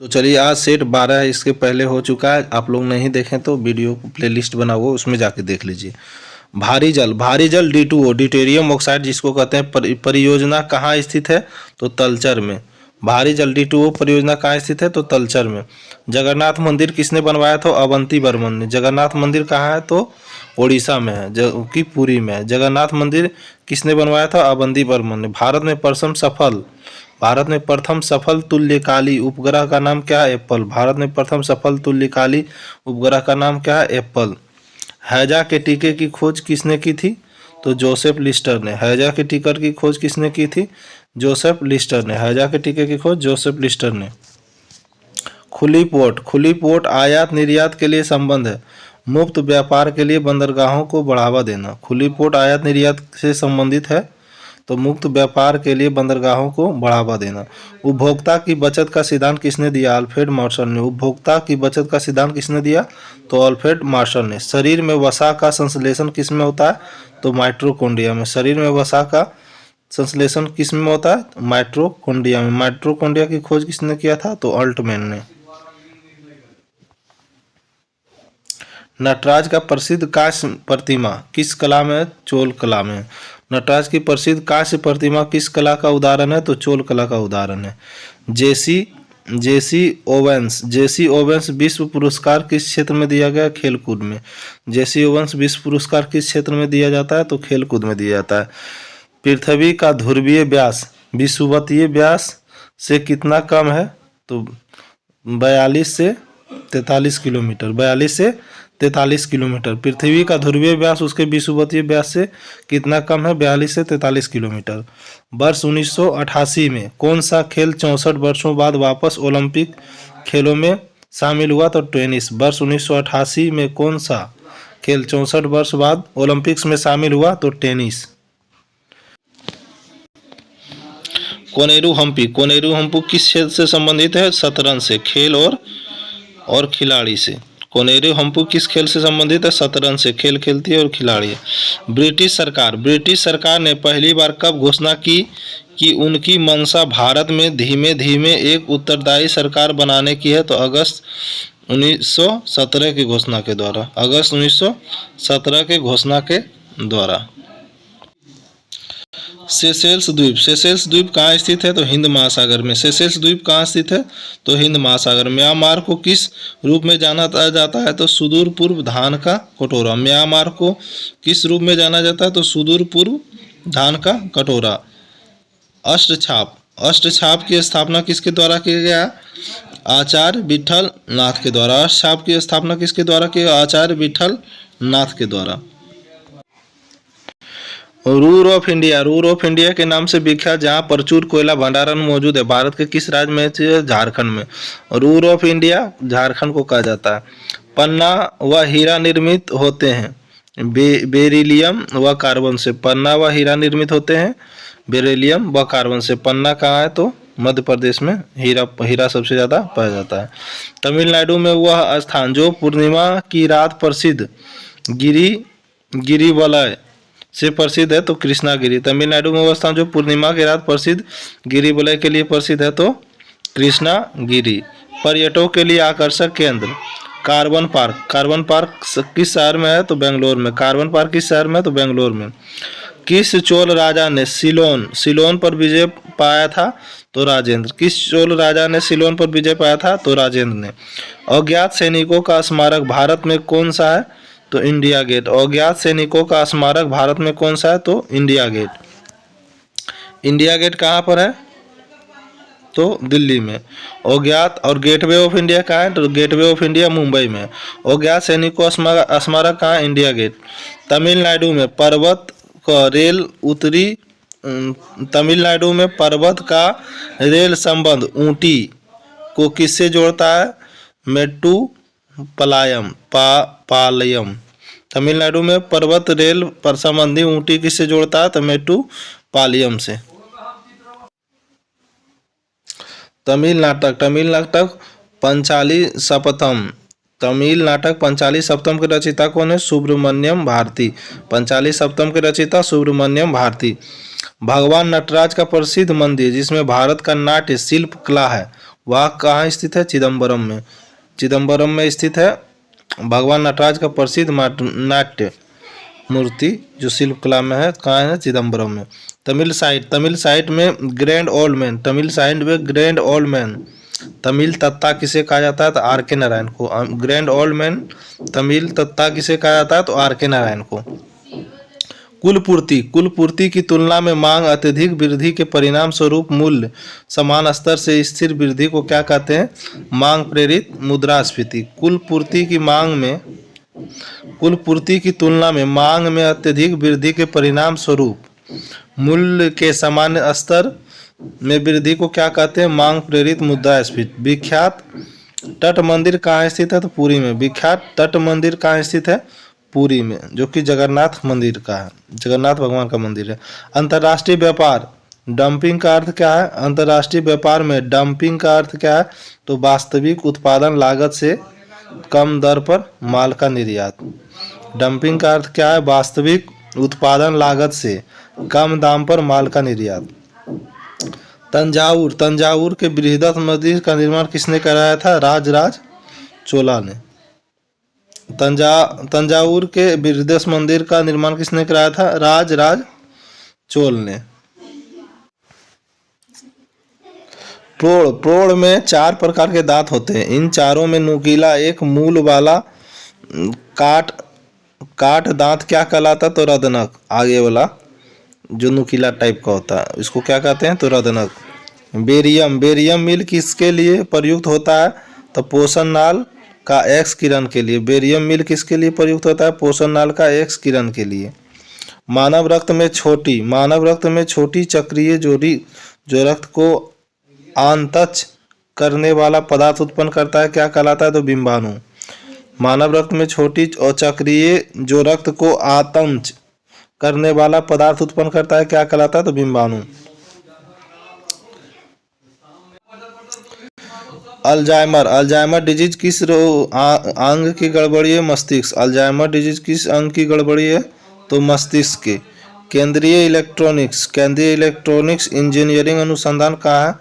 तो चलिए आज सेट 12 इसके पहले हो चुका है। आप लोग नहीं देखें तो वीडियो प्लेलिस्ट बना हुआ उसमें जाके देख लीजिए। भारी जल D2O ड्यूटेरियम ऑक्साइड जिसको कहते हैं परियोजना कहाँ स्थित है तो तलचर में। भारी जल D2O परियोजना कहाँ स्थित है तो तलचर में। जगन्नाथ मंदिर किसने बनवाया तो अवंती बर्मन ने। जगन्नाथ मंदिर कहाँ है तो उड़ीसा में है, जो कि पुरी में है। जगन्नाथ मंदिर किसने बनवाया था अवंती बर्मन ने। भारत में प्रथम सफल तुल्यकाली उपग्रह का नाम क्या है एप्पल। भारत में प्रथम सफल तुल्यकाली उपग्रह का नाम क्या है एप्पल। हैजा के टीके की खोज किसने की थी तो जोसेफ लिस्टर ने। हैजा के टीके की खोज किसने की थी जोसेफ लिस्टर ने। हैजा के टीके की खोज जोसेफ लिस्टर ने। खुली पोर्ट आयात निर्यात के लिए संबंध है। मुक्त व्यापार के लिए बंदरगाहों को बढ़ावा देना। खुली पोर्ट आयात निर्यात से संबंधित है तो मुक्त व्यापार के लिए बंदरगाहों को बढ़ावा देना। उपभोक्ता की बचत का सिद्धांत किसने दिया अल्फ्रेड मार्शल ने। उपभोक्ता की बचत का सिद्धांत किसने दिया तो अल्फ्रेड मार्शल ने। शरीर में वसा का संश्लेषण किस में होता है तो माइटोकॉन्ड्रिया में। शरीर में वसा का संश्लेषण किस में होता है माइटोकॉन्ड्रिया में। माइटोकॉन्ड्रिया की खोज किसने किया था तो अल्टमैन ने। नटराज का प्रसिद्ध कांस्य प्रतिमा किस कला में चोल कला में। नटराज की प्रसिद्ध कांस्य प्रतिमा किस कला का उदाहरण है तो चोल कला का उदाहरण है। जेसी ओवेंस विश्व पुरस्कार किस क्षेत्र में दिया गया खेलकूद में। जेसी ओवेंस विश्व पुरस्कार किस क्षेत्र में दिया जाता है तो खेलकूद में दिया जाता है। पृथ्वी का ध्रुवीय व्यास विषुवतीय व्यास से कितना कम है तो 42 से 43 किलोमीटर। 42 से 43 किलोमीटर। पृथ्वी का ध्रुवीय व्यास उसके विषुवतीय व्यास से कितना कम है 42 से 43 किलोमीटर। वर्ष 1988 में कौन सा खेल 64 वर्षों बाद वापस ओलंपिक खेलों में शामिल हुआ तो टेनिस। वर्ष 1988 में कौन सा खेल 64 वर्ष बाद ओलंपिक्स में शामिल हुआ तो टेनिस। कोनेरू हम्पी किस क्षेत्र से संबंधित है शतरंज से। खेल और खिलाड़ी से। कोनेरू हम्पी किस खेल से संबंधित है शतरंज से। खेल खेलती है और खिलाड़ी है। ब्रिटिश सरकार ने पहली बार कब घोषणा की कि उनकी मंशा भारत में धीमे धीमे एक उत्तरदायी सरकार बनाने की है तो अगस्त 1917 की घोषणा के द्वारा। अगस्त 1917 के घोषणा के द्वारा। सेशेल्स द्वीप कहाँ स्थित है तो हिंद महासागर में। सेशेल्स द्वीप कहाँ स्थित है तो हिंद महासागर। म्यांमार को किस रूप में जाना जाता है तो सुदूर पूर्व धान का कटोरा। म्यांमार को किस रूप में जाना जाता है तो सुदूर पूर्व धान का कटोरा। अष्टछाप की स्थापना किसके द्वारा किया गया आचार्य विठल नाथ के द्वारा। अष्टछाप की स्थापना किसके द्वारा की आचार्य विठल नाथ के द्वारा। रूर ऑफ इंडिया के नाम से विख्यात जहाँ प्रचुर कोयला भंडारण मौजूद है भारत के किस राज्य में है झारखंड में। रूर ऑफ इंडिया झारखंड को कहा जाता है। पन्ना व हीरा निर्मित होते हैं बेरिलियम व कार्बन से। पन्ना व हीरा निर्मित होते हैं बेरिलियम व कार्बन से। पन्ना कहाँ है तो मध्य प्रदेश में। हीरा सबसे ज़्यादा पाया जाता है। तमिलनाडु में वह स्थान जो पूर्णिमा की रात प्रसिद्ध गिरिवलय से प्रसिद्ध है तो कृष्णागिरी। तमिलनाडु में वह स्थान जो पूर्णिमा की रात प्रसिद्ध गिरिवलय के लिए प्रसिद्ध है तो कृष्णागिरी। पर्यटकों के लिए आकर्षक केंद्र कार्बन पार्क किस शहर में है तो बेंगलोर में। कार्बन पार्क किस शहर में है तो बेंगलोर में। किस चोल राजा ने सिलोन पर विजय पाया था तो राजेंद्र। किस चोल राजा ने सिलोन पर विजय पाया था तो राजेंद्र ने। अज्ञात सैनिकों का स्मारक भारत में कौन सा है तो इंडिया गेट। अज्ञात सैनिकों का स्मारक भारत में कौन सा है तो इंडिया गेट। इंडिया गेट कहाँ पर है तो दिल्ली में। अज्ञात और गेटवे ऑफ इंडिया कहाँ है तो गेटवे ऑफ इंडिया मुंबई में। अज्ञात सैनिकों का स्मारक कहाँ है इंडिया गेट। तमिलनाडु में पर्वत का रेल संबंध ऊटी को किससे जोड़ता है पालयम। तमिलनाडु में पर्वत रेल पर संबंधी ऊटी किससे जोड़ता है तो मेट्टुपालयम से। तमिल नाटक पंचाली सप्तम के रचयिता कौन है सुब्रमण्यम भारती। पंचाली सप्तम के रचयिता सुब्रमण्यम भारती। भगवान नटराज का प्रसिद्ध मंदिर जिसमें भारत का नाट्य शिल्प कला है वह कहाँ स्थित है? चिदम्बरम में। चिदम्बरम में स्थित है भगवान नटराज का प्रसिद्ध नाट्य मूर्ति जो शिल्प कला में है, कहाँ है? चिदम्बरम में। तमिल साइट में grand old man, Tamil site में ग्रैंड ओल्ड मैन, तमिल तत्ता किसे कहा जाता है? तो आर के नारायण को। ग्रैंड ओल्ड मैन तमिल तत्ता किसे कहा जाता है? तो आर के नारायण को। कुल पूर्ति की तुलना में मांग अत्यधिक वृद्धि के परिणाम स्वरूप मूल्य समान स्तर से स्थिर वृद्धि को क्या कहते हैं? मांग प्रेरित मुद्रास्फीति। कुल पूर्ति की तुलना में मांग में अत्यधिक वृद्धि के परिणाम स्वरूप मूल्य के सामान्य स्तर में वृद्धि को क्या कहते हैं? मांग प्रेरित मुद्रास्फीति। विख्यात तट मंदिर कहाँ स्थित है? तो पुरी में। विख्यात तट मंदिर कहाँ स्थित है? पुरी में, जो कि जगन्नाथ मंदिर का है, जगन्नाथ भगवान का मंदिर है। अंतर्राष्ट्रीय व्यापार डंपिंग का अर्थ क्या है? अंतर्राष्ट्रीय व्यापार में डंपिंग का अर्थ क्या है? तो वास्तविक उत्पादन लागत से कम दर पर माल का निर्यात। डंपिंग का अर्थ क्या है? वास्तविक उत्पादन लागत से कम दाम पर माल का निर्यात। तंजावुर के बृहद मंदिर का निर्माण किसने कराया था? राजराज चोला ने। तंजावुर के बृहद मंदिर का निर्माण किसने कराया था? राजराज चोल ने। प्रोढ़ में 4 प्रकार के दांत होते हैं। इन चारों में नुकीला एक मूल वाला काट दांत क्या कहलाता? तो रदनक। आगे वाला जो नुकीला टाइप का होता है इसको क्या कहते हैं? तो रदनक। बेरियम मिल्क किसके लिए प्रयुक्त होता है? तो पोषण नाल का एक्स किरण के लिए। बेरियम मिल्क किसके लिए प्रयुक्त होता है? पोषण नाल का एक्स किरण के लिए। मानव रक्त में छोटी चक्रीय जोड़ी जो रक्त को आंतच करने वाला पदार्थ उत्पन्न करता है क्या कहलाता है? तो बिंबाणु। मानव रक्त में छोटी और चक्रीय जो रक्त को आतंच करने वाला पदार्थ उत्पन्न करता है क्या कहलाता है? तो बिंबाणु। अल्जाइमर डिजीज किस अंग की गड़बड़ी है? मस्तिष्क। अल्जाइमर डिजीज किस अंग की गड़बड़ी है? तो मस्तिष्क के। केंद्रीय इलेक्ट्रॉनिक्स इंजीनियरिंग अनुसंधान कहाँ है?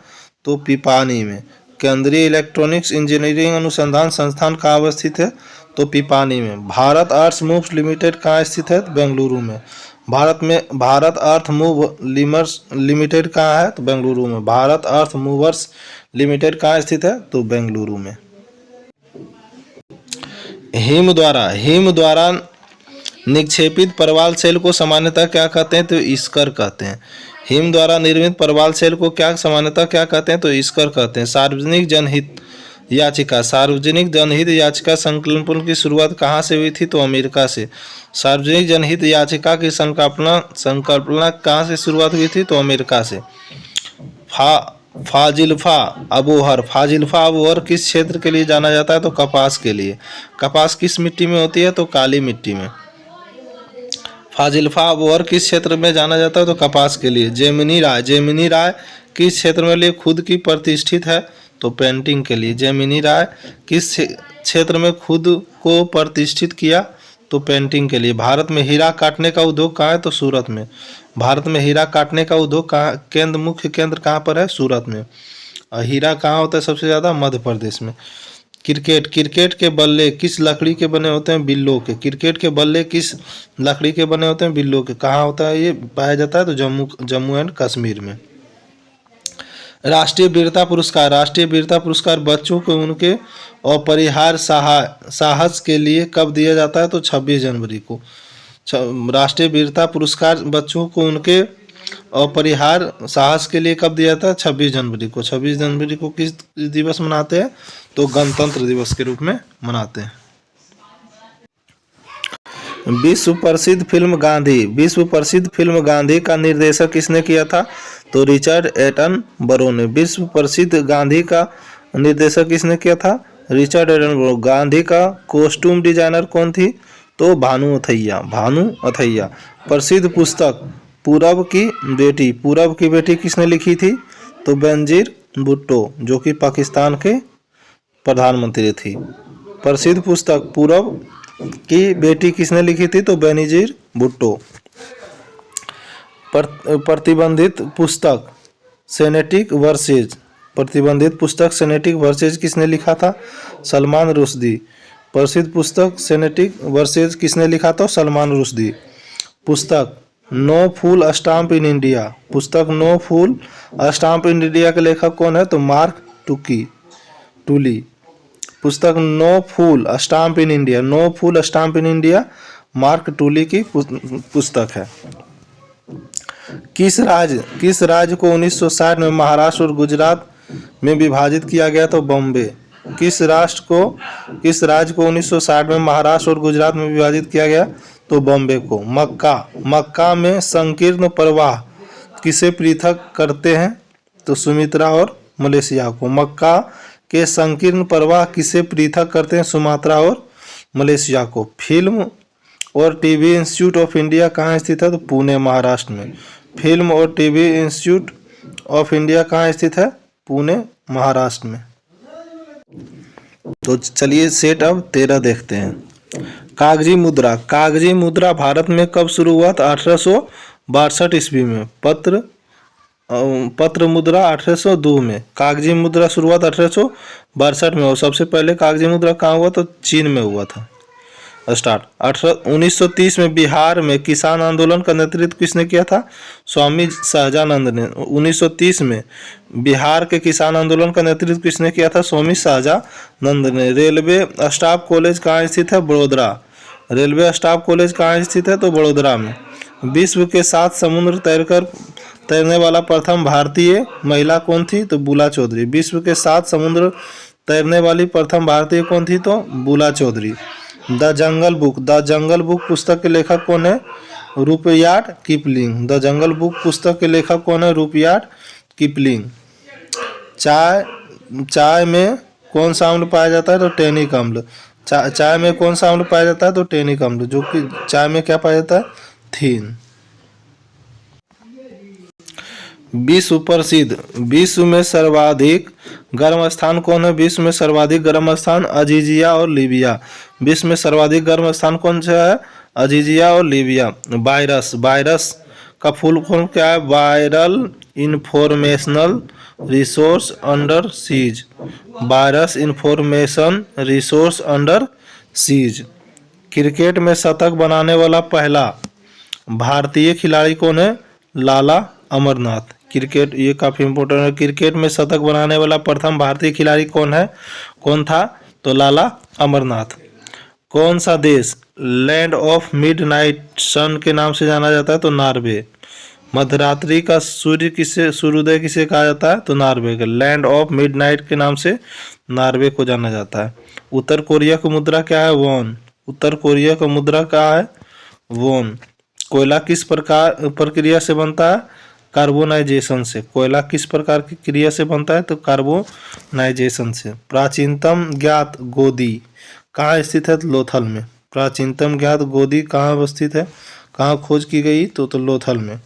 तो पिपानी में। केंद्रीय इलेक्ट्रॉनिक्स इंजीनियरिंग अनुसंधान संस्थान कहाँ अवस्थित है? तो पिपानी में। भारत अर्थ मूव्स लिमिटेड कहाँ स्थित है? बेंगलुरु में। भारत अर्थ मूव लिमिटेड कहाँ है? तो बेंगलुरु में। भारत अर्थ मूवर्स लिमिटेड कहाँ स्थित है? तो बेंगलुरु में। हिम द्वारा निक्षेपित परवाल सेल को सामान्यतः क्या कहते हैं? तो स्कर कहते हैं। हिम द्वारा निर्मित परवाल सेल को क्या सामान्यतः क्या कहते हैं? तो स्कर कहते हैं। सार्वजनिक जनहित याचिका संकल्पन की शुरुआत कहाँ से हुई थी? तो अमेरिका से। सार्वजनिक जनहित याचिका की संकल्पना कहाँ से शुरुआत हुई थी? तो अमेरिका से। फाजिल्फा अबोहर किस क्षेत्र के लिए जाना जाता है? तो कपास के लिए। कपास किस मिट्टी में होती है? तो काली मिट्टी में। फाजिल्फा अबोहर किस क्षेत्र में जाना जाता है? तो कपास के लिए। जेमिनी राय किस क्षेत्र में लिए खुद की प्रतिष्ठित है? तो पेंटिंग के लिए। जेमिनी राय किस क्षेत्र में खुद को प्रतिष्ठित किया? तो पेंटिंग के लिए। भारत में हीरा काटने का उद्योग कहाँ है? तो सूरत में। भारत में हीरा काटने का उद्योग मुख्य केंद्र कहाँ पर है? सूरत में। और हीरा कहाँ होता है सबसे ज़्यादा? मध्य प्रदेश में। क्रिकेट के बल्ले किस लकड़ी के बने होते हैं? बिल्लो के। क्रिकेट के बल्ले किस लकड़ी के बने होते हैं? बिल्लो के। कहाँ होता है ये? पाया जाता है तो जम्मू एंड कश्मीर में। राष्ट्रीय वीरता पुरस्कार बच्चों को उनके अपरिहार्य साहस के लिए कब दिया जाता है? तो 26 जनवरी को। राष्ट्रीय वीरता पुरस्कार बच्चों को उनके अपरिहार्य साहस के लिए कब दिया था? 26 जनवरी को। 26 जनवरी को किस दिवस मनाते हैं? तो गणतंत्र दिवस के रूप में मनाते हैं। विश्व प्रसिद्ध फिल्म गांधी का निर्देशक किसने किया था? तो रिचर्ड एटनबरो ने। विश्व प्रसिद्ध गांधी का निर्देशक किसने किया था? Richard Attenborough. गांधी का कॉस्ट्यूम डिजाइनर कौन थी? तो भानु अथैया। प्रसिद्ध पुस्तक पूरब की बेटी किसने लिखी थी? तो बेनजीर भुट्टो, जो कि पाकिस्तान के प्रधानमंत्री थी। प्रसिद्ध पुस्तक पूरब की बेटी किसने लिखी थी? तो बेनजीर भुट्टो। प्रतिबंधित पुस्तक सेनेटिक वर्सेज प्रतिबंधित पुस्तक सेनेटिक वर्सेज किसने लिखा था? सलमान रुश्दी। प्रसिद्ध पुस्तक सेनेटिक वर्सेज किसने लिखा था? सलमान रुश्दी। पुस्तक no full stops in India, पुस्तक no full stops in India के लेखक कौन है? तो मार्क टूली। पुस्तक no full stops in India, no full stops in India Mark Tully की पुस्तक है। किस राज्य को 1960 में महाराष्ट्र और गुजरात में विभाजित किया गया? तो बॉम्बे। किस राज्य को 1960 में महाराष्ट्र और गुजरात में विभाजित किया गया? तो बॉम्बे को। मक्का में संकीर्ण प्रवाह किसे पृथक करते हैं? तो सुमित्रा और मलेशिया को। मक्का के संकीर्ण प्रवाह किसे पृथक करते हैं? सुमात्रा और मलेशिया को। फिल्म और टीवी इंस्टीट्यूट ऑफ इंडिया कहाँ स्थित है? तो पुणे महाराष्ट्र में। फिल्म और टीवी इंस्टीट्यूट ऑफ इंडिया कहाँ स्थित है? पुणे महाराष्ट्र में। तो चलिए सेट अब 13 देखते हैं। कागजी मुद्रा भारत में कब शुरू हुआ था? 1862 ईस्वी में। पत्र मुद्रा 1802 में। कागजी मुद्रा शुरुआत 1862 में और सबसे पहले कागजी मुद्रा कहाँ हुआ? तो चीन में हुआ था स्टार्ट। 1930 में बिहार में किसान आंदोलन का नेतृत्व किसने किया था? स्वामी सहजानंद ने। 1930 में बिहार के किसान आंदोलन का नेतृत्व किसने किया था? स्वामी सहजानंद ने। रेलवे स्टाफ कॉलेज कहाँ स्थित है? बड़ोदरा। रेलवे स्टाफ कॉलेज कहाँ स्थित है? तो बड़ोदरा में। विश्व के 7 समुद्र तैरने वाला प्रथम भारतीय महिला कौन थी? तो बुला चौधरी। विश्व के 7 समुद्र तैरने वाली प्रथम भारतीय कौन थी? तो बुला चौधरी। द जंगल बुक पुस्तक के लेखक कौन है? Rudyard Kipling. The jungle book पुस्तक के लेखक कौन है? Rudyard Kipling. चाय में कौन सा अम्ल पाया जाता है? तो टैनिक अम्ल। चाय में कौन सा अम्ल पाया जाता है? तो टैनिक अम्ल, जो कि चाय में क्या पाया जाता है? थीन। विश्व में सर्वाधिक गर्म स्थान कौन है? विश्व में सर्वाधिक गर्म स्थान अजीजिया और लीबिया। विश्व में सर्वाधिक गर्म स्थान कौन सा है? अजीजिया और लीबिया। वायरस का फुल फॉर्म क्या है? Viral informational resource under seize. Virus information resource under seize. Cricket में शतक बनाने वाला पहला भारतीय खिलाड़ी कौन है? लाला अमरनाथ। क्रिकेट, ये काफ़ी इंपॉर्टेंट है। क्रिकेट में शतक बनाने वाला प्रथम भारतीय खिलाड़ी कौन था? तो लाला अमरनाथ। कौन सा देश लैंड ऑफ मिडनाइट सन के नाम से जाना जाता है? तो नॉर्वे। मध्यरात्रि का सूर्योदय किसे कहा जाता है? तो नॉर्वे के। लैंड ऑफ मिडनाइट के नाम से नॉर्वे को जाना जाता है। उत्तर कोरिया की मुद्रा क्या है? वॉन। उत्तर कोरिया का मुद्रा क्या है? वॉन। कोयला किस प्रक्रिया से बनता है? कार्बोनाइजेशन से। कोयला किस प्रकार की क्रिया से बनता है? तो कार्बोनाइजेशन से। प्राचीनतम ज्ञात गोदी कहाँ स्थित है? लोथल में। प्राचीनतम ज्ञात गोदी कहाँ अवस्थित है? कहाँ खोज की गई? तो लोथल में।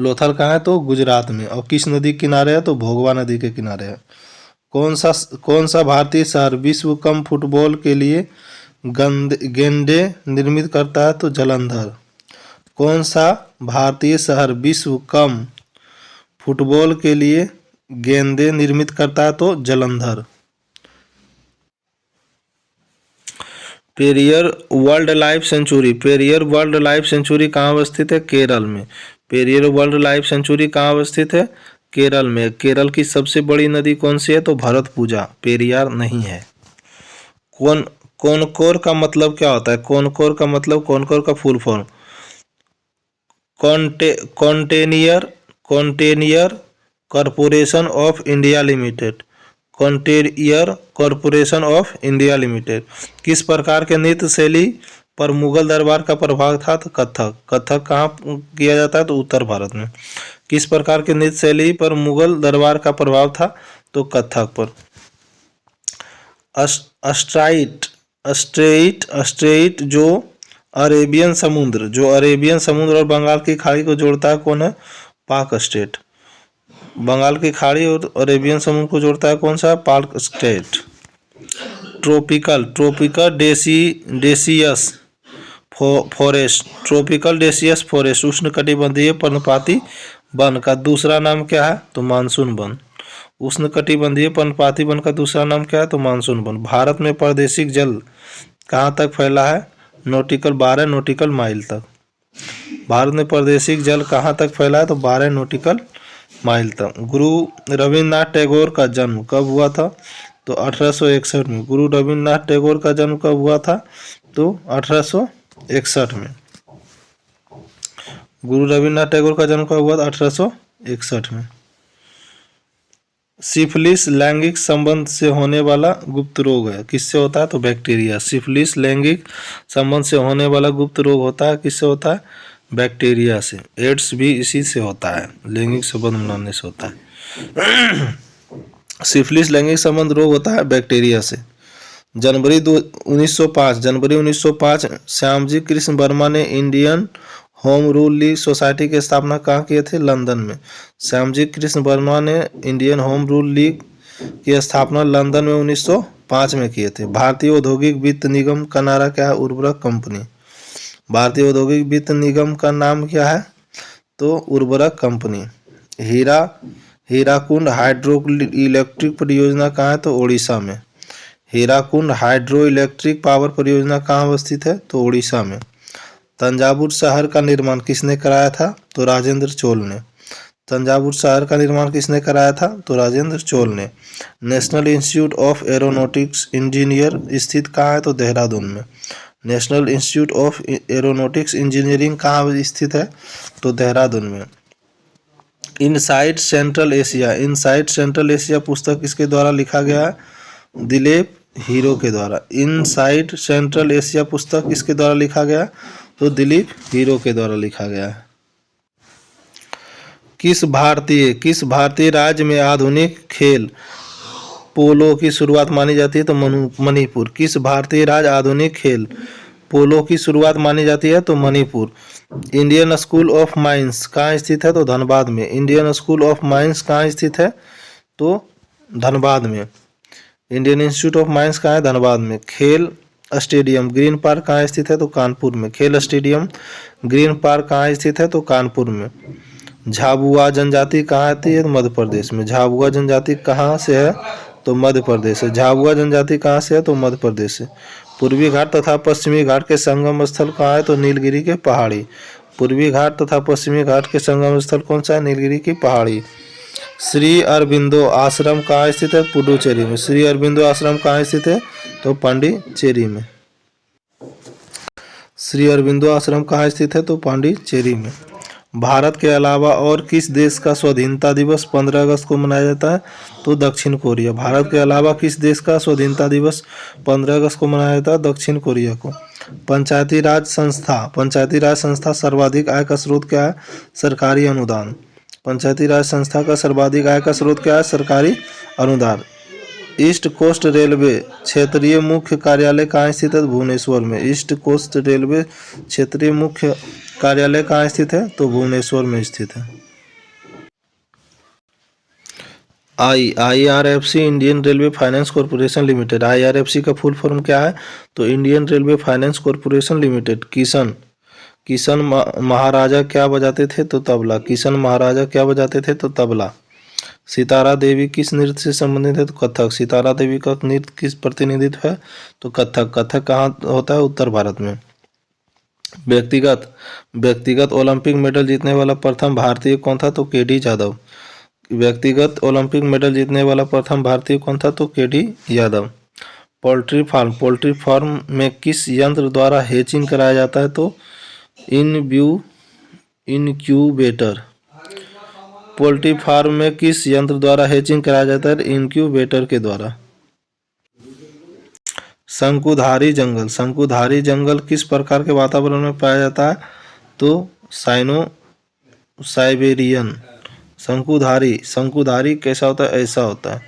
लोथल कहाँ है? तो गुजरात में। और किस नदी के किनारे है? तो भोगवा नदी के किनारे है। कौन सा भारतीय शहर विश्व कप फुटबॉल के लिए गेंदे निर्मित करता है? तो जालंधर। कौन सा भारतीय शहर विश्व कप फुटबॉल के लिए गेंदे निर्मित करता है? तो Jalandhar. Periyar world life sanctuary कहाँ अवस्थित है? केरल में। पेरियर वर्ल्ड लाइफ सेंचुरी कहाँ अवस्थित है? केरल में। केरल की सबसे बड़ी नदी कौन सी है? तो भरतपुजा। पेरियार नहीं है। कॉनकोर का मतलब क्या होता है? कॉनकोर का full form container corporation of India limited. Container corporation of India limited. किस प्रकार के नृत्य शैली पर मुगल दरबार का प्रभाव था? तो कथक कहाँ किया जाता है? तो उत्तर भारत में। किस प्रकार के नृत्य शैली पर मुगल दरबार का प्रभाव था? तो कथक पर। स्ट्रेइट जो अरेबियन समुद्र और बंगाल की खाड़ी को जोड़ता है कौन है? पाक स्टेट। बंगाल की खाड़ी और अरेबियन समुद्र को जोड़ता है कौन सा? पाक स्टेट। ट्रॉपिकल डेसियस फॉरेस्ट उष्णकटिबंधीय पर्णपाती वन का दूसरा नाम क्या है? तो मानसून वन। उष्णकटिबंधीय पर्णपाती वन का दूसरा नाम क्या है? तो मानसून वन। भारत में प्रादेशिक जल कहाँ तक फैला है? 12 नॉटिकल माइल तक। भारत में प्रादेशिक जल कहाँ तक फैला है? तो 12 नॉटिकल माइल तक। गुरु रविन्द्रनाथ टैगोर का जन्म कब हुआ था? तो 1861 में। गुरु रविन्द्रनाथ टैगोर का जन्म कब हुआ था? तो 1861 में। गुरु रविन्द्रनाथ टैगोर का जन्म कब हुआ था? 1861 में। सिफिलिस लैंगिक संबंध से होने वाला गुप्त रोग है, किससे होता है? तो बैक्टीरिया। सिफिलिस लैंगिक संबंध से होने वाला गुप्त रोग होता है, किससे होता है? बैक्टीरिया से। एड्स भी इसी से होता है, लैंगिक संबंध बनाने से होता है। सिफिलिस लैंगिक संबंध रोग होता है बैक्टीरिया से। जनवरी 1905 श्यामजी कृष्ण वर्मा ने Indian home rule league society की स्थापना कहाँ किए थे? लंदन में। श्यामजी कृष्ण वर्मा ने इंडियन होम रूल लीग की स्थापना लंदन में 1905 में किए थे। भारतीय औद्योगिक वित्त निगम का नारा क्या है? उर्वरक कंपनी। भारतीय औद्योगिक वित्त निगम का नाम क्या है? तो उर्वरक कंपनी। हीराकुंड हाइड्रो इलेक्ट्रिक परियोजना कहाँ है? तो ओडिशा में। हीराकुंड हाइड्रो इलेक्ट्रिक पावर परियोजना कहाँ अवस्थित है? तो ओडिशा में। तंजावुर शहर का निर्माण किसने कराया था? तो राजेंद्र चोल ने। तंजावुर शहर का निर्माण किसने कराया था? तो राजेंद्र चोल ने। National institute of aeronautics engineer स्थित कहाँ है? तो देहरादून में। National institute of aeronautics engineering कहाँ स्थित है? तो देहरादून में। इनसाइड सेंट्रल एशिया पुस्तक किसके द्वारा लिखा गया है? दिलीप हीरो के द्वारा। इनसाइड सेंट्रल एशिया पुस्तक किसके द्वारा लिखा गया? तो दिलीप हीरो के द्वारा लिखा गया है। किस भारतीय राज्य में आधुनिक खेल पोलो की शुरुआत मानी जाती है? तो मणिपुर। किस भारतीय राज्य आधुनिक खेल पोलो की शुरुआत मानी जाती है? तो Manipur. Indian school of mines कहाँ स्थित है? तो धनबाद में। इंडियन स्कूल ऑफ माइंस कहाँ स्थित है? तो धनबाद में। इंडियन इंस्टीट्यूट ऑफ माइंस कहाँ है? धनबाद में। खेल स्टेडियम ग्रीन पार्क कहाँ स्थित है? तो कानपुर में। खेल स्टेडियम ग्रीन पार्क कहाँ स्थित है? तो कानपुर में। झाबुआ जनजाति कहाँ आती है? मध्य प्रदेश में। झाबुआ जनजाति कहाँ से है? तो मध्य प्रदेश से। झाबुआ जनजाति कहाँ से है? तो मध्य प्रदेश से। पूर्वी घाट तथा पश्चिमी घाट के संगम स्थल कहाँ है? तो नीलगिरी के पहाड़ी। पूर्वी घाट तथा पश्चिमी घाट के संगम स्थल कौन सा है? नीलगिरी की पहाड़ी। श्री अरबिंदो आश्रम कहाँ स्थित है? पुडुचेरी में। श्री अरबिंदो आश्रम कहाँ स्थित है? तो पांडिचेरी में। श्री अरबिंदो आश्रम कहाँ स्थित है? तो पांडिचेरी में। भारत के अलावा और किस देश का स्वाधीनता दिवस 15 अगस्त को मनाया जाता है? तो दक्षिण कोरिया। भारत के अलावा किस देश का स्वाधीनता दिवस 15 अगस्त को मनाया जाता है? दक्षिण कोरिया को। पंचायती राज संस्था सर्वाधिक आय का स्रोत क्या है? सरकारी अनुदान। पंचायती राज संस्था का सर्वाधिक आय का स्रोत क्या है? सरकारी अनुदान। ईस्ट कोस्ट रेलवे क्षेत्रीय मुख्य कार्यालय कहाँ स्थित है? भुवनेश्वर में। ईस्ट कोस्ट रेलवे क्षेत्रीय मुख्य कार्यालय कहाँ स्थित है? तो भुवनेश्वर में स्थित है। IRFC Indian railway finance corporation limited. IRFC का फुल फॉर्म क्या है? तो Indian railway finance corporation limited. Kishan Maharaj क्या बजाते थे? तो तबला। किशन महाराजा क्या बजाते थे? तो तबला। सितारा देवी किस नृत्य से संबंधित है? तो कथक। सितारा देवी का नृत्य किस प्रतिनिधित्व है? तो कथक। कथक कहाँ होता है? उत्तर भारत में। व्यक्तिगत ओलंपिक मेडल जीतने वाला प्रथम भारतीय कौन था? तो केडी जाधव। व्यक्तिगत ओलंपिक मेडल जीतने वाला प्रथम भारतीय कौन था? तो केडी यादव। पोल्ट्री फार्म में किस यंत्र द्वारा हेचिंग कराया जाता है? तो इनक्यूबेटर। पोल्ट्री फार्म में किस यंत्र द्वारा हेचिंग कराया जाता है? इनक्यूबेटर के द्वारा। शंकुधारी जंगल किस प्रकार के वातावरण में पाया जाता है? तो साइबेरियन। शंकुधारी कैसा होता है? ऐसा होता है।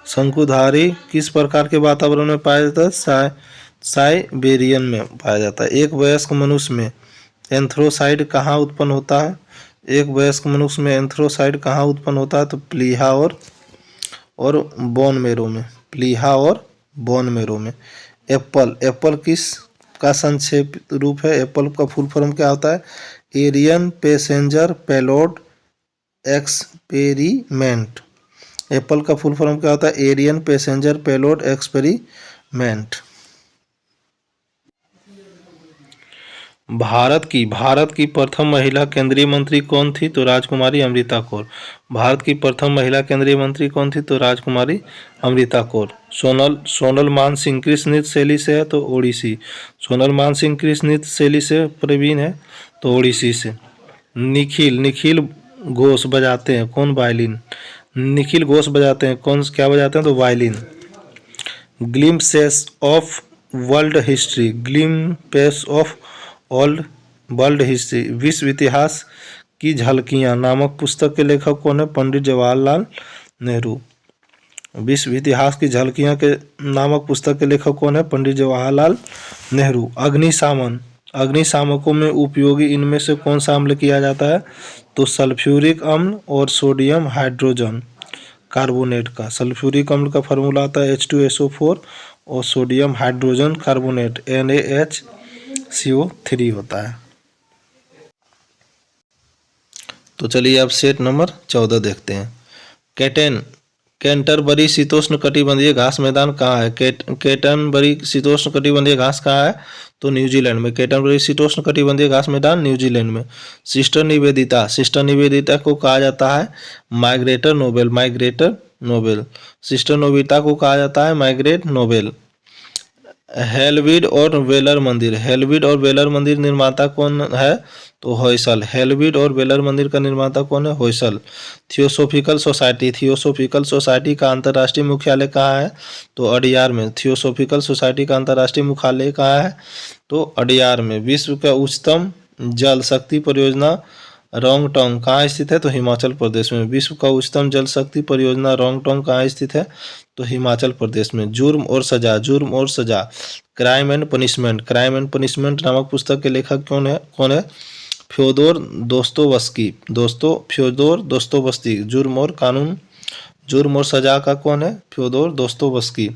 शंकुधारी किस प्रकार के वातावरण में पाया जाता है? साइबेरियन में पाया जाता है। एक वयस्क मनुष्य में एंथ्रोसाइड कहाँ उत्पन्न होता है? एक वयस्क मनुष्य में एंथ्रोसाइड कहाँ उत्पन्न होता है? तो प्लीहा और बोन मेरो में। प्लीहा और बोन मेरो में। एप्पल किस का संक्षेप रूप है? एप्पल का फुल फॉर्म क्या होता है? Ariane passenger payload experiment. APPLE का फुल फॉर्म क्या होता है? Ariane passenger payload experiment. Bharat की प्रथम महिला केंद्रीय मंत्री कौन थी? तो राजकुमारी अमृता कौर। भारत की प्रथम महिला केंद्रीय मंत्री कौन थी? तो राजकुमारी अमृता कौर। सोनल मानसिंह किस नृत्य शैली से है? तो ओडिसी। सोनल मानसिंह किस नृत्य शैली से प्रवीण है? तो ओडिसी से। निखिल घोष बजाते हैं कौन? वायलिन। निखिल घोष बजाते हैं कौन? क्या बजाते हैं? तो violin. Glimpses of world history, glimpses of world history, विश्व इतिहास की झलकियां नामक पुस्तक के लेखक कौन है? पंडित जवाहरलाल नेहरू। विश्व इतिहास की झलकियां के नामक पुस्तक के लेखक कौन है? पंडित जवाहरलाल नेहरू। अग्निशामकों में उपयोगी इनमें से कौन सा अम्ल किया जाता है? तो सल्फ्यूरिक अम्ल और सोडियम हाइड्रोजन कार्बोनेट का। सल्फ्यूरिक अम्ल का फार्मूला आता है H2SO4 और सोडियम हाइड्रोजन कार्बोनेट NaHCO3 होता है। तो चलिए अब सेट नंबर 14 देखते हैं। कैंटरबरी शीतोष्ण कटिबंधीय घास मैदान कहाँ है? कैंटरबरी शीतोष्ण कटिबंधीय घास कहाँ है? तो न्यूजीलैंड में। कैंटरबरी शीतोष्ण कटिबंधीय घास मैदान न्यूजीलैंड में। सिस्टर निवेदिता को कहा जाता है माइग्रेटर नोबेल। सिस्टर निवेदिता को कहा जाता है माइग्रेट नोबेल। हेलविड और वेलर मंदिर निर्माता कौन है? तो होयसल। हेलविड और वेलर मंदिर का निर्माता कौन है? होयसल। थियोसोफिकल सोसाइटी का अंतर्राष्ट्रीय मुख्यालय कहाँ है? तो अडियार में। थियोसोफिकल सोसाइटी का अंतर्राष्ट्रीय मुख्यालय कहाँ है? तो अडियार में। विश्व का उच्चतम जल शक्ति परियोजना रोंगटोंग कहाँ स्थित है? तो हिमाचल प्रदेश में। विश्व का उच्चतम जल शक्ति परियोजना रोंगटोंग कहाँ स्थित है? तो हिमाचल प्रदेश में। जुर्म और सजा क्राइम एंड पनिशमेंट नामक पुस्तक के लेखक कौन है? Fyodor Dostoevsky. जुर्म और सजा का कौन है? Fyodor Dostoevsky.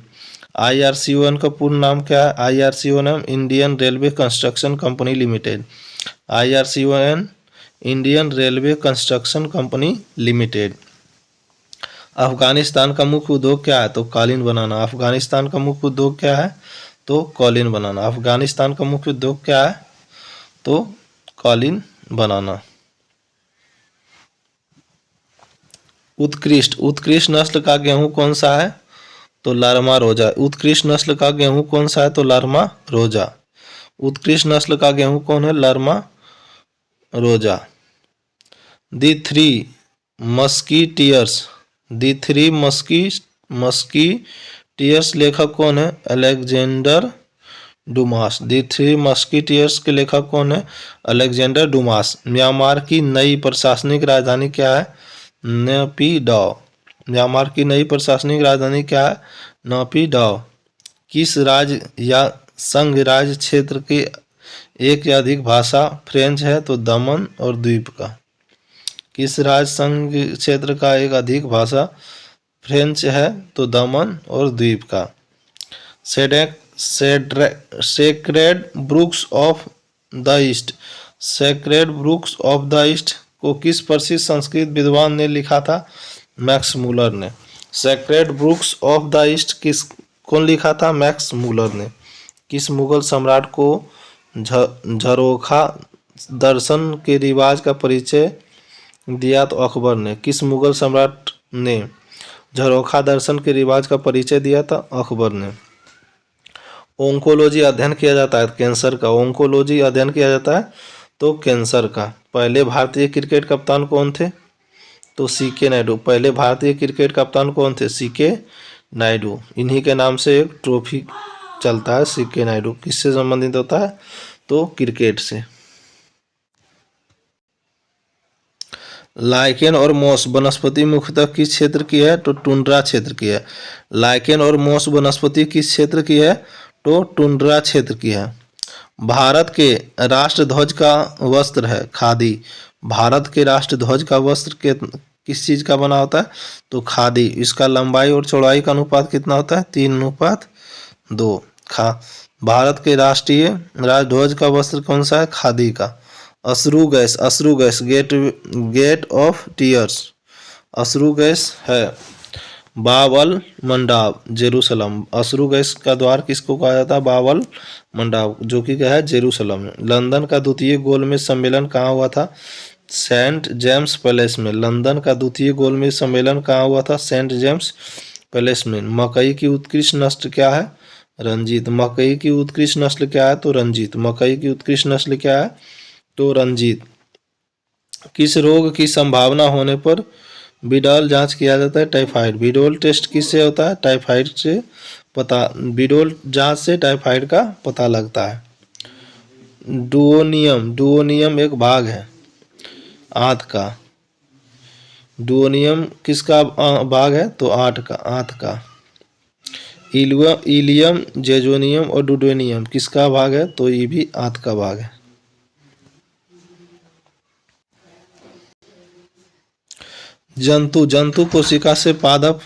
IRCON का पूर्ण नाम क्या है? IRCON Indian railway construction company limited. IRCON Indian railway construction company limited. Afghanistan का मुख्य उद्योग क्या है? तो कालीन बनाना। अफगानिस्तान का मुख्य उद्योग क्या है? तो कालीन बनाना। अफगानिस्तान का मुख्य उद्योग क्या है? तो कालीन बनाना। उत्कृष्ट नस्ल का गेहूं कौन सा है? तो लारमा रोजा। उत्कृष्ट नस्ल का गेहूं कौन सा है? तो लारमा रोजा। उत्कृष्ट नस्ल का गेहूं कौन है? लारमा रोजा। दी थ्री मस्कीटियर्स लेखक कौन है? Alexandre Dumas. The three musketeers के लेखक कौन है? Alexandre Dumas. म्यांमार की नई प्रशासनिक राजधानी क्या है? नेपिडॉ। म्यांमार की नई प्रशासनिक राजधानी क्या है? नेपिडॉ। किस राज्य या संघ राज्य क्षेत्र की एक या अधिक भाषा फ्रेंच है? तो दमन और द्वीप का। किस राज्य संघ क्षेत्र का एक अधिक भाषा फ्रेंच है? तो दमन और द्वीप का। Sacred brooks of the east को किस प्रसिद्ध संस्कृत विद्वान ने लिखा था? मैक्स मूलर ने। Sacred brooks of the east कौन लिखा था? मैक्स मूलर ने। किस मुगल सम्राट को झरोखा दर्शन के रिवाज का परिचय दिया? तो अकबर ने। किस मुगल सम्राट ने झरोखा दर्शन के रिवाज का परिचय दिया था? अकबर ने। ओंकोलॉजी अध्ययन किया जाता है कैंसर का। ओंकोलॉजी अध्ययन किया जाता है तो कैंसर का। पहले भारतीय क्रिकेट कप्तान कौन थे? तो CK नायडू। पहले भारतीय क्रिकेट कप्तान कौन थे? CK नायडू। इन्हीं के नाम से एक ट्रॉफी चलता है CK नायडू। किससे संबंधित होता है? तो क्रिकेट से। लाइकेन और मॉस वनस्पति मुख्यतः किस क्षेत्र की है? तो टुंड्रा क्षेत्र की है। लाइकेन और मॉस वनस्पति किस क्षेत्र की है? तो टुंड्रा क्षेत्र की है। भारत के राष्ट्रध्वज का वस्त्र है खादी। भारत के राष्ट्रध्वज का वस्त्र किस चीज का बना होता है? तो खादी। इसका लंबाई और चौड़ाई का अनुपात कितना होता है? 3:2। भारत के राष्ट्रीय राजध्वज का वस्त्र कौन सा है? खादी का। अश्रु गैस गेट ऑफ टीयर्स। अश्रु गैस है बाब अल मंडाब जेरूसलम। अश्रु गैस का द्वार किसको कहा जाता है? बाब अल मंडाब, जो कि क्या है? जेरूसलम में। लंदन का द्वितीय गोलमेज सम्मेलन कहाँ हुआ था? सेंट जेम्स पैलेस में। लंदन का द्वितीय गोलमेज सम्मेलन कहाँ हुआ था? सेंट जेम्स पैलेस में। मकई की उत्कृष्ट नस्ल क्या है? रंजीत। मकई की उत्कृष्ट नस्ल क्या है? तो रंजीत। मकई की उत्कृष्ट नस्ल क्या है? तो रंजीत। किस रोग की संभावना होने पर बिडोल जांच किया जाता है? टाइफाइड। बिडोल टेस्ट किससे होता है? टाइफाइड से बिडोल जांच से टाइफाइड का पता लगता है। डुओनियम। डुओनियम एक भाग है आंत का। डुओनियम किसका भाग है? तो आंत का। इलियम, जेजोनियम और डुडेनियम किसका भाग है? तो ये भी आंत का भाग है। जंतु कोशिका से पादप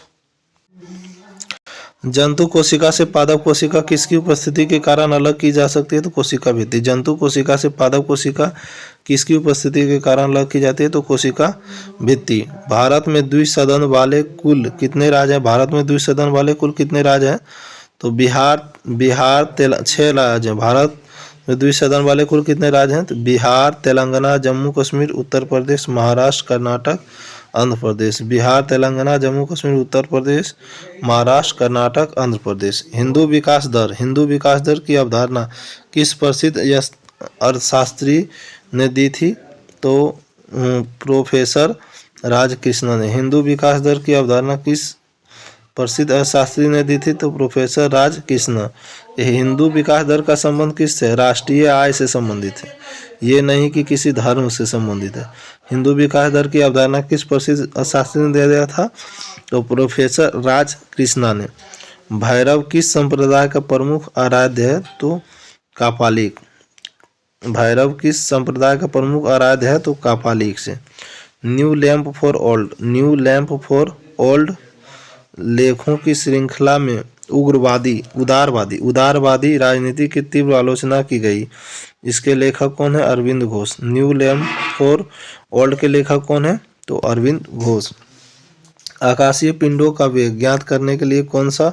जंतु कोशिका से पादप कोशिका किसकी उपस्थिति के कारण अलग की जा सकती है? तो कोशिका भित्ति। जंतु कोशिका से पादप कोशिका किसकी उपस्थिति के कारण अलग की जाती है? तो कोशिका भित्ति। भारत में द्विसदन वाले कुल कितने राज्य हैं? भारत में द्विसदन वाले कुल कितने राज्य हैं? तो बिहार 6 राज्य हैं। भारत में द्विसदन वाले कुल कितने राज्य हैं? तो बिहार, तेलंगाना, जम्मू कश्मीर, उत्तर प्रदेश, महाराष्ट्र, कर्नाटक, आंध्र प्रदेश। बिहार, तेलंगाना, जम्मू कश्मीर, उत्तर प्रदेश, महाराष्ट्र, कर्नाटक, आंध्र प्रदेश। हिंदू विकास दर की अवधारणा किस प्रसिद्ध अर्थशास्त्री ने दी थी? तो प्रोफेसर राजकृष्णन ने। हिंदू विकास दर की अवधारणा किस प्रसिद्ध अर्थशास्त्री ने दी थी? तो प्रोफेसर राजकृष्ण। हिंदू विकास दर का संबंध किससे? राष्ट्रीय आय से संबंधित है, ये नहीं कि किसी धर्म से संबंधित है। हिंदू विकास दर की अवधारणा किस प्रसिद्ध अर्थशास्त्री ने दिया था? तो प्रोफेसर राजकृष्णा ने। भैरव किस संप्रदाय का प्रमुख आराध्य है? तो कापालिक। भैरव किस संप्रदाय का प्रमुख आराध्य है? तो कापालिक से। न्यू लैंप फॉर ओल्ड लेखों की श्रृंखला में उदारवादी राजनीति की तीव्र आलोचना की गई। इसके लेखक कौन है? Arvind Ghosh. New lamp for old के लेखक कौन है? तो अरविंद घोष। आकाशीय पिंडों का वेग ज्ञात करने के लिए कौन सा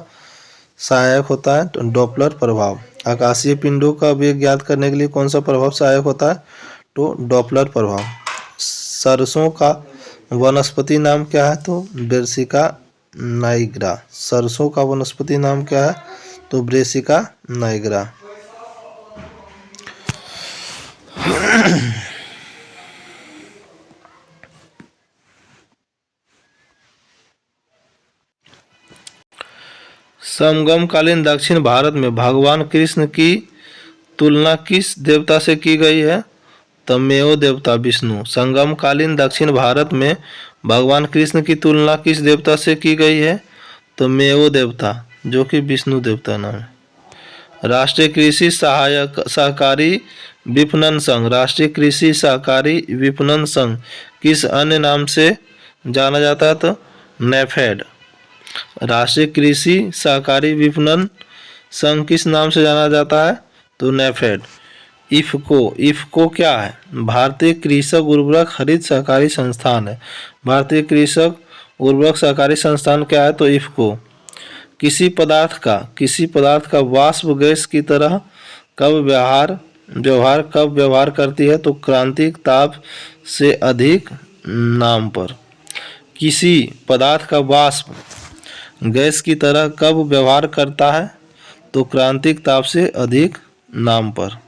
सहायक होता है? तो डॉपलर प्रभाव। आकाशीय पिंडों का वेग ज्ञात करने के लिए कौन सा प्रभाव सहायक होता है? तो डॉपलर प्रभाव। सरसों का वनस्पति नाम क्या है? तो ब्रेसिका नाइग्रा। सरसों का वनस्पति नाम क्या है? तो ब्रेसिका नाइग्रा। समकालीन दक्षिण भारत में भगवान कृष्ण की तुलना किस देवता से की गई है? तमेव देवता विष्णु। संगमकालीन दक्षिण भारत में भगवान कृष्ण की तुलना किस देवता से की गई है? तो मेव देवता, जो कि विष्णु देवता नाम है। राष्ट्रीय कृषि सहकारी विपणन संघ। राष्ट्रीय कृषि सहकारी विपणन संघ किस अन्य नाम से जाना जाता है? तो नेफेड। राष्ट्रीय कृषि सहकारी विपणन संघ किस नाम से जाना जाता है? तो नेफेड। इफको क्या है? भारतीय कृषक उर्वरक खरीद सहकारी संस्थान है। भारतीय कृषक उर्वरक सहकारी संस्थान क्या है? तो इफको। किसी पदार्थ का वाष्प गैस की तरह कब व्यवहार करती है? तो क्रांतिक ताप से अधिक नाम पर। किसी पदार्थ का वाष्प गैस की तरह कब व्यवहार करता है? तो क्रांतिक ताप से अधिक नाम पर।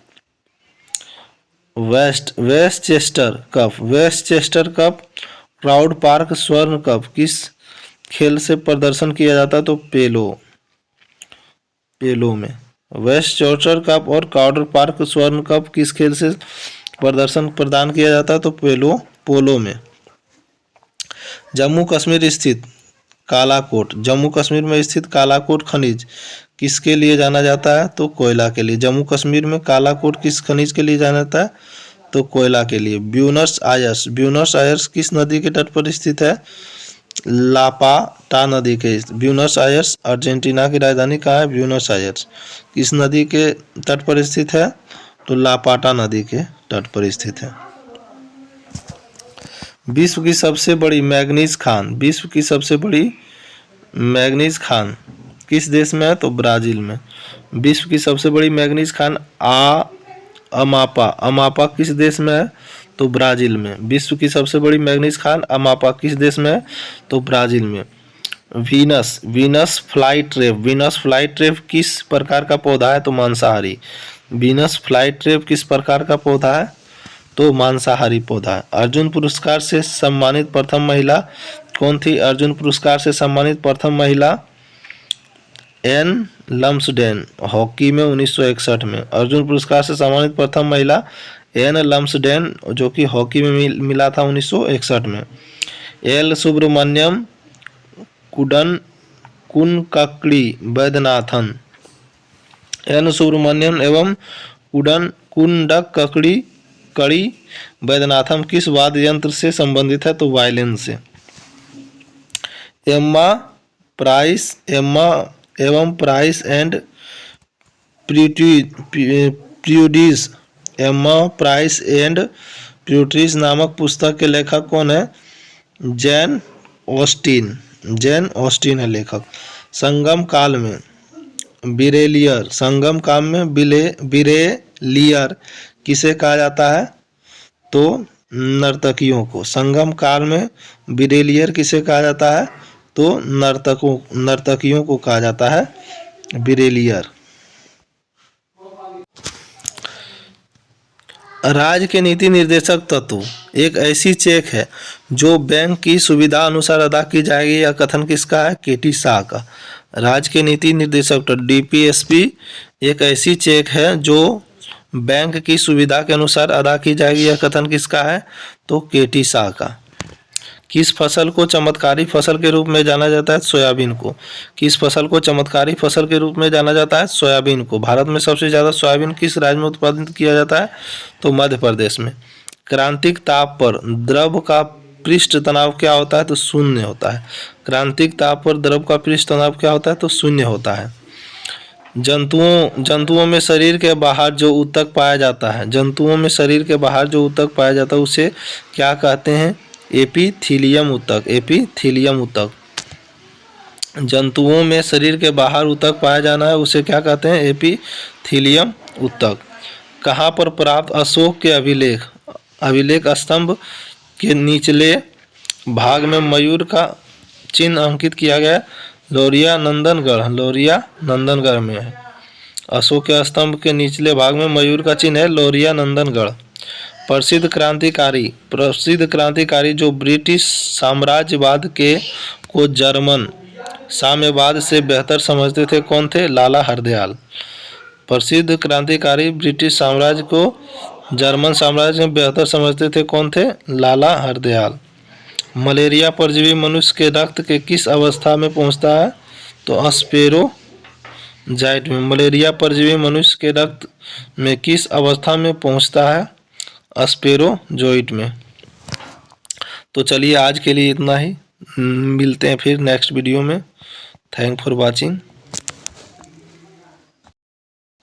वेस्टचेस्टर कप क्राउड पार्क स्वर्ण कप किस खेल से प्रदर्शन किया जाता है? तो पेलो में। वेस्टचेस्टर कप और क्राउड पार्क स्वर्ण कप किस खेल से प्रदान किया जाता है? तो पोलो में। जम्मू कश्मीर में स्थित कालाकोट खनिज किसके लिए जाना जाता है? तो कोयला के लिए। जम्मू कश्मीर में कालाकोट किस खनिज के लिए जाना जाता है? तो कोयला के लिए। ब्यूनस आयर्स किस नदी के तट पर स्थित है? लापाटा नदी के। ब्यूनस आयर्स अर्जेंटीना की राजधानी कहाँ है? Buenos Aires. किस नदी के तट पर स्थित है? तो लापाटा नदी के तट पर स्थित है। विश्व की सबसे बड़ी मैंगनीज खान किस देश में है? तो ब्राज़ील में। विश्व की सबसे बड़ी मैंगनीज खान अमापा अमापा किस देश में है? तो ब्राज़ील में। विश्व की सबसे बड़ी मैंगनीज खान अमापा किस देश में है? तो ब्राज़ील में। वीनस फ्लाईट्रेप किस प्रकार का पौधा है? तो मांसाहारी। वीनस फ्लाईट्रेप किस प्रकार का पौधा है? तो मांसाहारी पौधा है। अर्जुन पुरस्कार से सम्मानित प्रथम महिला कौन थी? अर्जुन पुरस्कार से सम्मानित प्रथम महिला एन लम्सडेन, हॉकी में 1961 में। अर्जुन पुरस्कार से सम्मानित प्रथम महिला एन लम्सडेन, जो कि हॉकी में मिला था 1961 में। एल सुब्रमण्यम कुनकक्कड़ी वैद्यनाथन, एन सुब्रमण्यम एवं कुंडकक्कड़ी वैद्यनाथम किस वाद्य यंत्र से संबंधित है? तो वायलिन से। एम्मा प्राइस एंड प्यूडिस नामक पुस्तक के लेखक कौन है? जैन ऑस्टिन है लेखक। संगम काल में बिरेलियर किसे कहा जाता है? तो नर्तकियों को। संगम काल में बिरेलियर किसे कहा जाता है? तो नर्तकियों को कहा जाता है बिरेलियर। राज्य के नीति निर्देशक तत्व एक ऐसी चेक है जो बैंक की सुविधा अनुसार अदा की जाएगी। यह कथन किसका है? केटी शाह का। राज्य के नीति निर्देशक तत्व DPSP एक ऐसी चेक है जो बैंक की सुविधा के अनुसार अदा की जाएगी। यह कथन किसका है? तो केटी शाह का। किस फसल को चमत्कारी फसल के रूप में जाना जाता है? सोयाबीन को। किस फसल को चमत्कारी फसल के रूप में जाना जाता है? सोयाबीन को। भारत में सबसे ज़्यादा सोयाबीन किस राज्य में उत्पादित किया जाता है? तो मध्य प्रदेश में। क्रांतिक ताप पर द्रव का पृष्ठ तनाव क्या होता है? तो शून्य होता है। क्रांतिक ताप पर द्रव का पृष्ठ तनाव क्या होता है? तो शून्य होता है। जंतुओं में शरीर के बाहर जो ऊतक पाया जाता है, जंतुओं में शरीर के बाहर जो ऊतक पाया जाता है उसे क्या कहते हैं? एपिथीलियम ऊतक। एपिथीलियम ऊतक। जंतुओं में शरीर के बाहर ऊतक पाया जाना है उसे क्या कहते हैं? एपिथीलियम ऊतक। कहाँ पर प्राप्त अशोक के अभिलेख स्तंभ के निचले भाग में मयूर का चिन्ह अंकित किया गया? लौरिया नंदनगढ़ में है। अशोक के स्तंभ के निचले भाग में मयूर का चिन्ह है, लौरिया नंदनगढ़। प्रसिद्ध क्रांतिकारी जो ब्रिटिश साम्राज्यवाद को जर्मन साम्यवाद से बेहतर समझते थे, कौन थे? लाला हरदयाल। प्रसिद्ध क्रांतिकारी ब्रिटिश साम्राज्य को जर्मन साम्राज्य में बेहतर समझते थे, कौन थे? लाला हरदयाल। मलेरिया परजीवी मनुष्य के रक्त के किस अवस्था में पहुंचता है? तो अस्पेरोजाइट में। मलेरिया परजीवी मनुष्य के रक्त में किस अवस्था में पहुंचता है? अस्पेरोजोइट में। तो चलिए आज के लिए इतना ही, मिलते हैं फिर नेक्स्ट वीडियो में। Thank for watching.